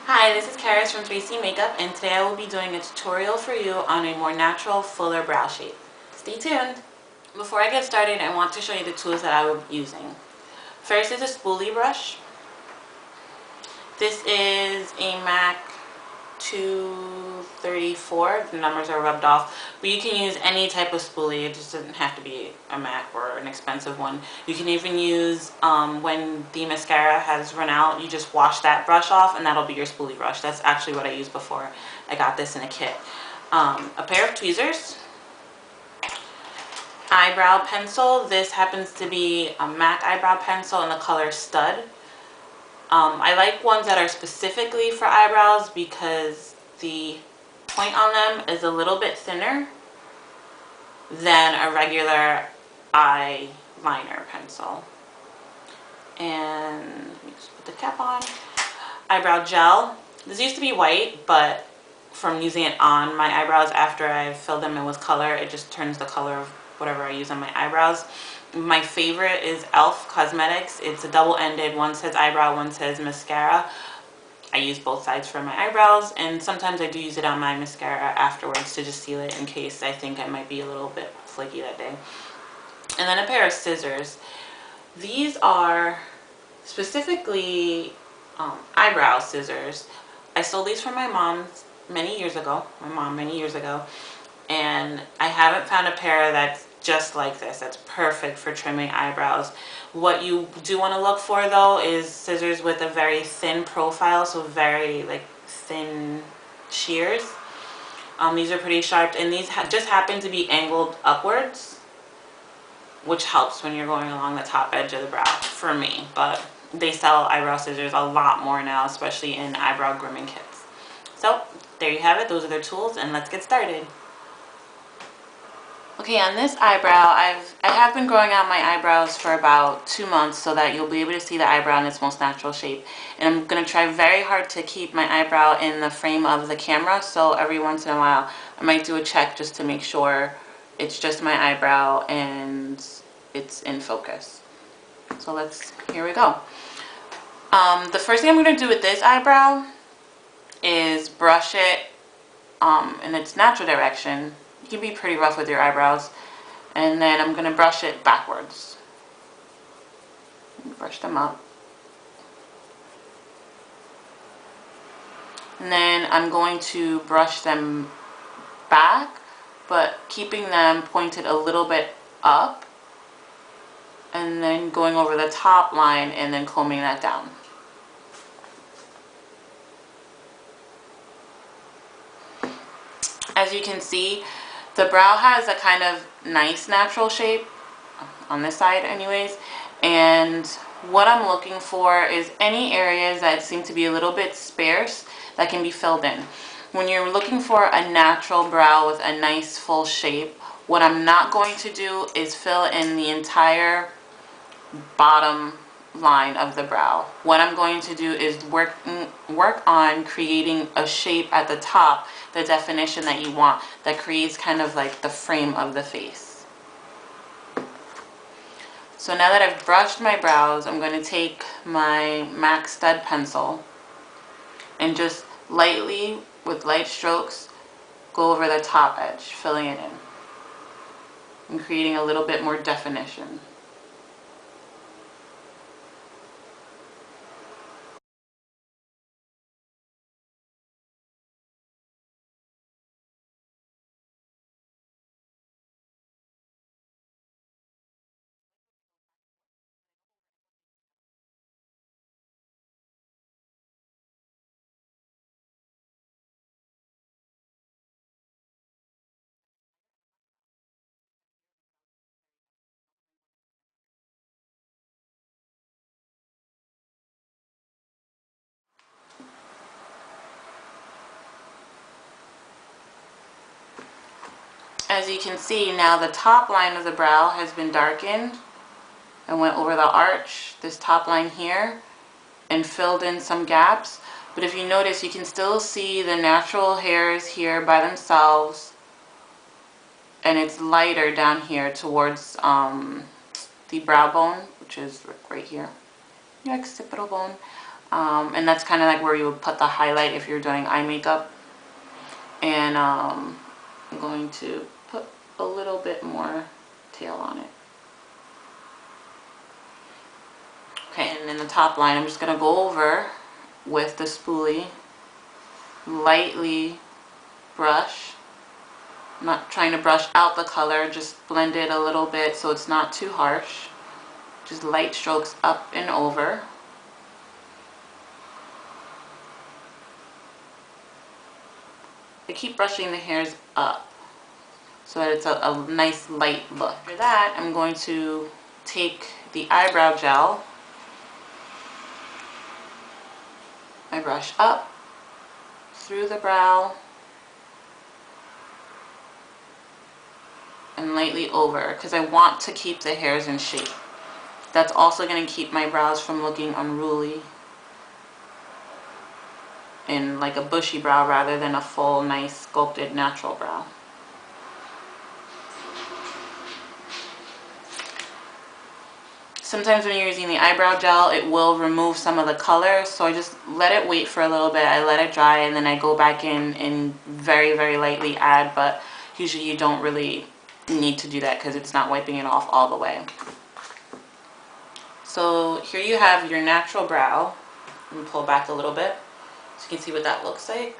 Hi, this is Karis from 3C Makeup, and today I will be doing a tutorial for you on a more natural, fuller brow shape. Stay tuned! Before I get started, I want to show you the tools that I will be using. First is a spoolie brush. This is a MAC 234. The numbers are rubbed off, but you can use any type of spoolie. It just doesn't have to be a MAC or an expensive one. You can even use, when the mascara has run out, you just wash that brush off and that'll be your spoolie brush. That's actually what I used before. I got this in a kit. A pair of tweezers, eyebrow pencil. This happens to be a MAC eyebrow pencil in the color Stud. I like ones that are specifically for eyebrows because the point on them is a little bit thinner than a regular eyeliner pencil. And let me just put the cap on. Eyebrow gel. This used to be white, but from using it on my eyebrows after I've filled them in with color, it just turns the color of whatever I use on my eyebrows. My favorite is e.l.f. Cosmetics. It's a double-ended. One says eyebrow, one says mascara. I use both sides for my eyebrows, and sometimes I do use it on my mascara afterwards to just seal it in case I think I might be a little bit flaky that day. And then a pair of scissors. These are specifically eyebrow scissors. I stole these from my mom many years ago, and I haven't found a pair that's just like this, that's perfect for trimming eyebrows. What you do want to look for though is scissors with a very thin profile, so very like thin shears. These are pretty sharp, and these just happen to be angled upwards, which helps when you're going along the top edge of the brow for me. But they sell eyebrow scissors a lot more now, especially in eyebrow grooming kits. So there you have it. Those are their tools, and let's get started. Okay, on this eyebrow, I have been growing out my eyebrows for about 2 months so that you'll be able to see the eyebrow in its most natural shape. And I'm going to try very hard to keep my eyebrow in the frame of the camera, so every once in a while I might do a check just to make sure it's just my eyebrow and it's in focus. So here we go. The first thing I'm going to do with this eyebrow is brush it in its natural direction. You can be pretty rough with your eyebrows. And then I'm going to brush it backwards. Brush them up. And then I'm going to brush them back, but keeping them pointed a little bit up. And then going over the top line and then combing that down. As you can see, the brow has a kind of nice natural shape, on this side anyways, and what I'm looking for is any areas that seem to be a little bit sparse that can be filled in. When you're looking for a natural brow with a nice full shape, what I'm not going to do is fill in the entire bottom line of the brow. What I'm going to do is work on creating a shape at the top, the definition that you want, that creates kind of like the frame of the face. So now that I've brushed my brows, I'm going to take my MAC Stud pencil and just lightly, with light strokes, go over the top edge, filling it in and creating a little bit more definition. As you can see, now the top line of the brow has been darkened and went over the arch, this top line here, and filled in some gaps. But if you notice, you can still see the natural hairs here by themselves, and it's lighter down here towards the brow bone, which is right here, the occipital bone. And that's kind of like where you would put the highlight if you're doing eye makeup. And I'm going to put a little bit more tail on it. Okay, and in the top line, I'm just going to go over with the spoolie, lightly brush. I'm not trying to brush out the color, just blend it a little bit so it's not too harsh. Just light strokes up and over. I keep brushing the hairs up so that it's a nice light look. After that, I'm going to take the eyebrow gel. I brush up through the brow and lightly over because I want to keep the hairs in shape. That's also going to keep my brows from looking unruly and like a bushy brow rather than a full, nice, sculpted, natural brow. Sometimes when you're using the eyebrow gel, it will remove some of the color, so I just let it wait for a little bit. I let it dry and then I go back in and very, very lightly add, but usually you don't really need to do that because it's not wiping it off all the way. So here you have your natural brow. Let me pull back a little bit so you can see what that looks like.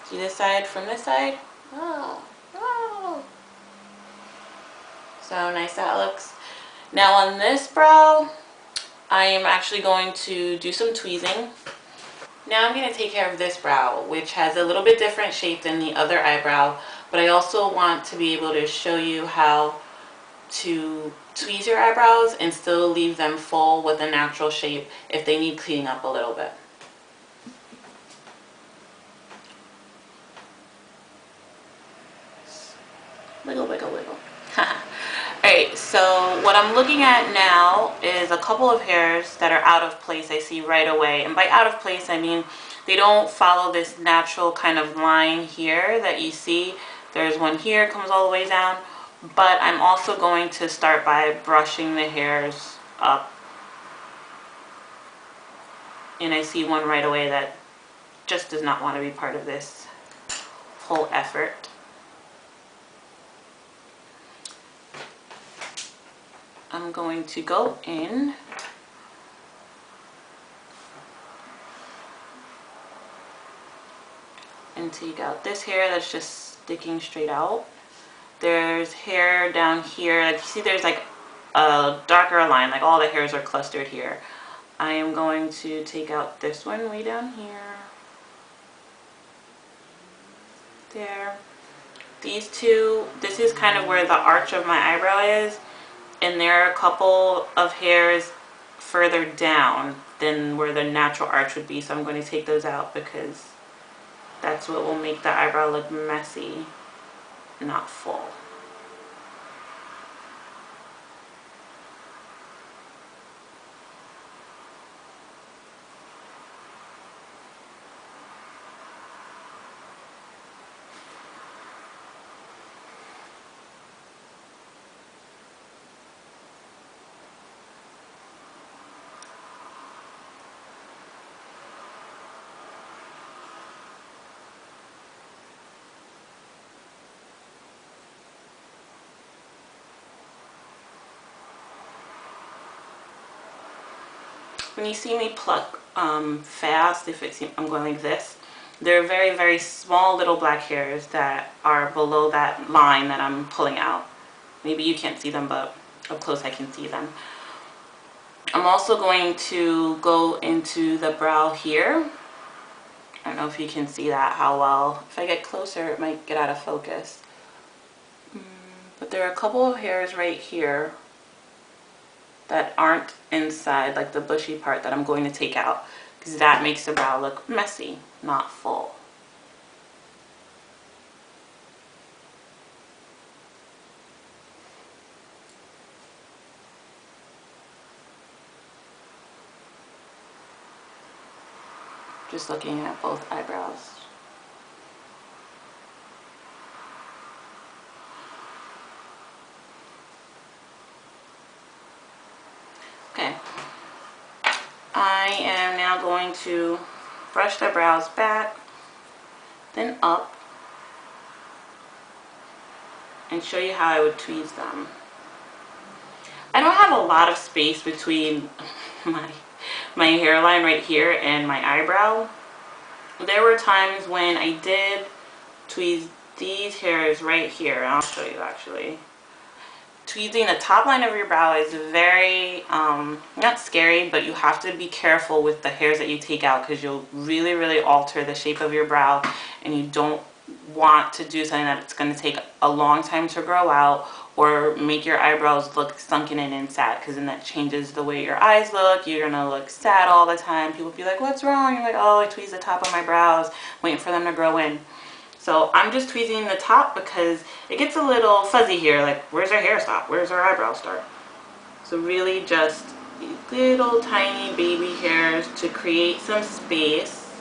See this side from this side? Oh, oh. So nice that looks. Now on this brow, I am actually going to do some tweezing. Now I'm going to take care of this brow, which has a little bit different shape than the other eyebrow, but I also want to be able to show you how to tweeze your eyebrows and still leave them full with a natural shape if they need cleaning up a little bit. Wiggle, wiggle, wiggle. Alright, so what I'm looking at now is a couple of hairs that are out of place I see right away. And by out of place, I mean they don't follow this natural kind of line here that you see. There's one here, comes all the way down. But I'm also going to start by brushing the hairs up. And I see one right away that just does not want to be part of this whole effort. I'm going to go in and take out this hair that's just sticking straight out. There's hair down here. Like you see there's like a darker line, like all the hairs are clustered here. I am going to take out this one way down here. There. These two, this is kind of where the arch of my eyebrow is. And there are a couple of hairs further down than where the natural arch would be. So I'm going to take those out because that's what will make the eyebrow look messy, not full. When you see me pluck fast, I'm going like this, they're very, very small little black hairs that are below that line that I'm pulling out. Maybe you can't see them, but up close I can see them. I'm also going to go into the brow here. I don't know if you can see that, how well. If I get closer, it might get out of focus. But there are a couple of hairs right here that aren't inside, like the bushy part, that I'm going to take out because that makes the brow look messy, not full. Just looking at both eyebrows. Okay. now going to brush the brows back, then up, and show you how I would tweeze them. I don't have a lot of space between my hairline right here and my eyebrow. There were times when I did tweeze these hairs right here, and I'll show you actually. Tweezing the top line of your brow is very, not scary, but you have to be careful with the hairs that you take out because you'll really alter the shape of your brow, and you don't want to do something that's going to take a long time to grow out or make your eyebrows look sunken in and sad, because then that changes the way your eyes look. You're going to look sad all the time. People will be like, what's wrong? You're like, oh, I tweezed the top of my brows, waiting for them to grow in. So I'm just tweezing the top because it gets a little fuzzy here, like where's our hair stop? Where's our eyebrow start? So really just these little tiny baby hairs to create some space.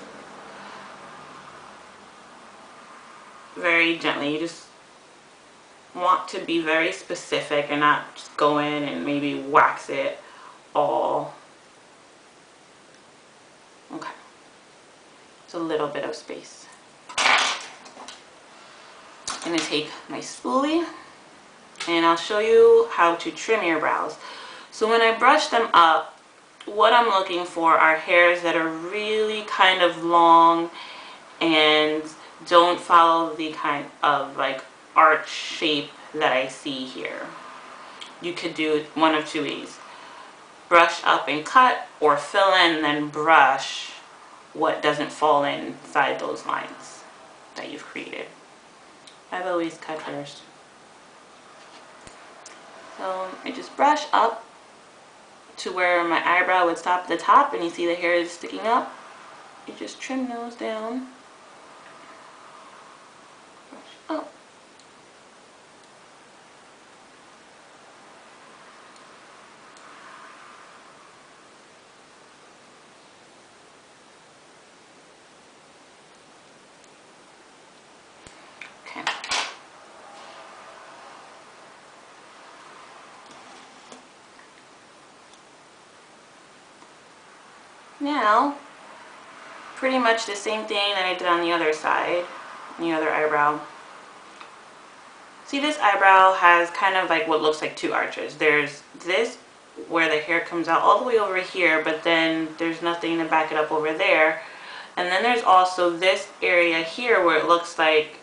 Very gently. You just want to be very specific and not just go in and maybe wax it all. Okay. It's a little bit of space. I'm going to take my spoolie and I'll show you how to trim your brows. So when I brush them up, what I'm looking for are hairs that are really kind of long and don't follow the kind of like arch shape that I see here. You could do it one of two ways. Brush up and cut, or fill in and then brush what doesn't fall inside those lines that you've created. I've always cut first. So I just brush up to where my eyebrow would stop at the top, and you see the hair is sticking up. You just trim those down. Brush up. Okay. Now, pretty much the same thing that I did on the other side, the other eyebrow. See, this eyebrow has kind of like what looks like two arches. There's this where the hair comes out all the way over here, but then there's nothing to back it up over there. And then there's also this area here where it looks like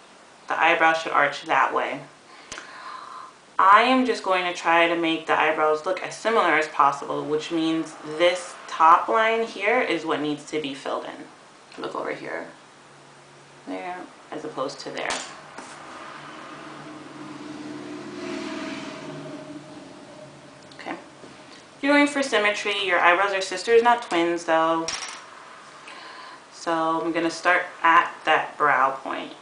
the eyebrow should arch that way. I am just going to try to make the eyebrows look as similar as possible, which means this top line here is what needs to be filled in. Look over here. There, as opposed to there. Okay. You're going for symmetry. Your eyebrows are sisters, not twins, though. So I'm going to start at that brow point.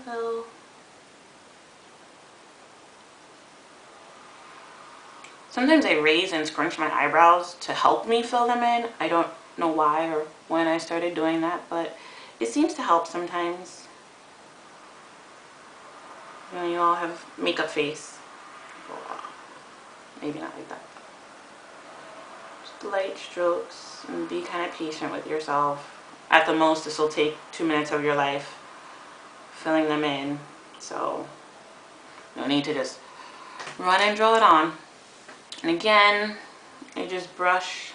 Fill. Sometimes I raise and scrunch my eyebrows to help me fill them in. I don't know why or when I started doing that, but it seems to help sometimes. You know, you all have makeup face. Maybe not like that. Just light strokes, and be kind of patient with yourself. At the most, this will take 2 minutes of your life filling them in, so no need to just run and draw it on. And again, I just brush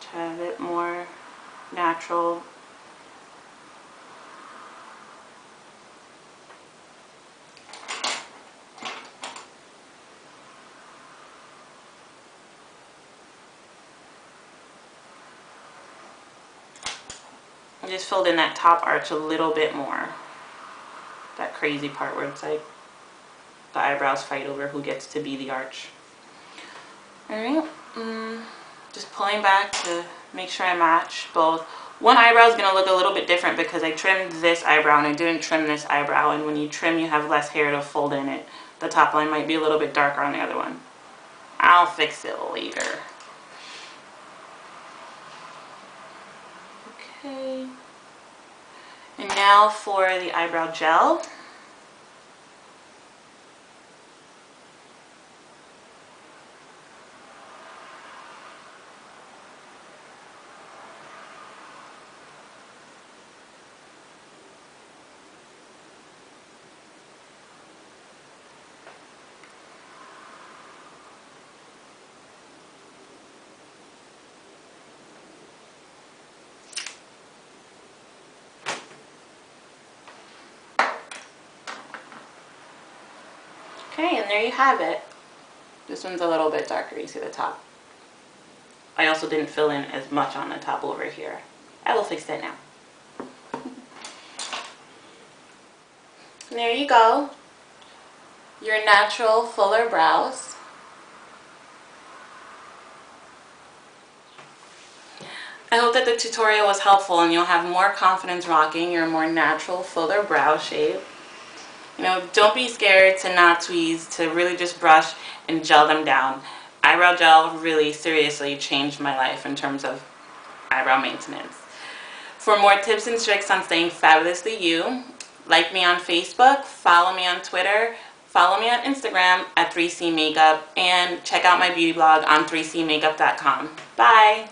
to have it more natural. I just filled in that top arch a little bit more. That crazy part where it's like the eyebrows fight over who gets to be the arch. Alright, just pulling back to make sure I match both. One eyebrow is going to look a little bit different because I trimmed this eyebrow and I didn't trim this eyebrow, and when you trim you have less hair to fold in it. The top line might be a little bit darker on the other one. I'll fix it later. Okay. And now for the eyebrow gel. Okay, and there you have it. This one's a little bit darker, you see the top. I also didn't fill in as much on the top over here. I will fix that now. And there you go. Your natural, fuller brows. I hope that the tutorial was helpful and you'll have more confidence rocking your more natural, fuller brow shape. You know, don't be scared to not tweeze, to really just brush and gel them down. Eyebrow gel really seriously changed my life in terms of eyebrow maintenance. For more tips and tricks on staying fabulously you, like me on Facebook, follow me on Twitter, follow me on Instagram at 3C Makeup, and check out my beauty blog on 3cmakeup.com. Bye!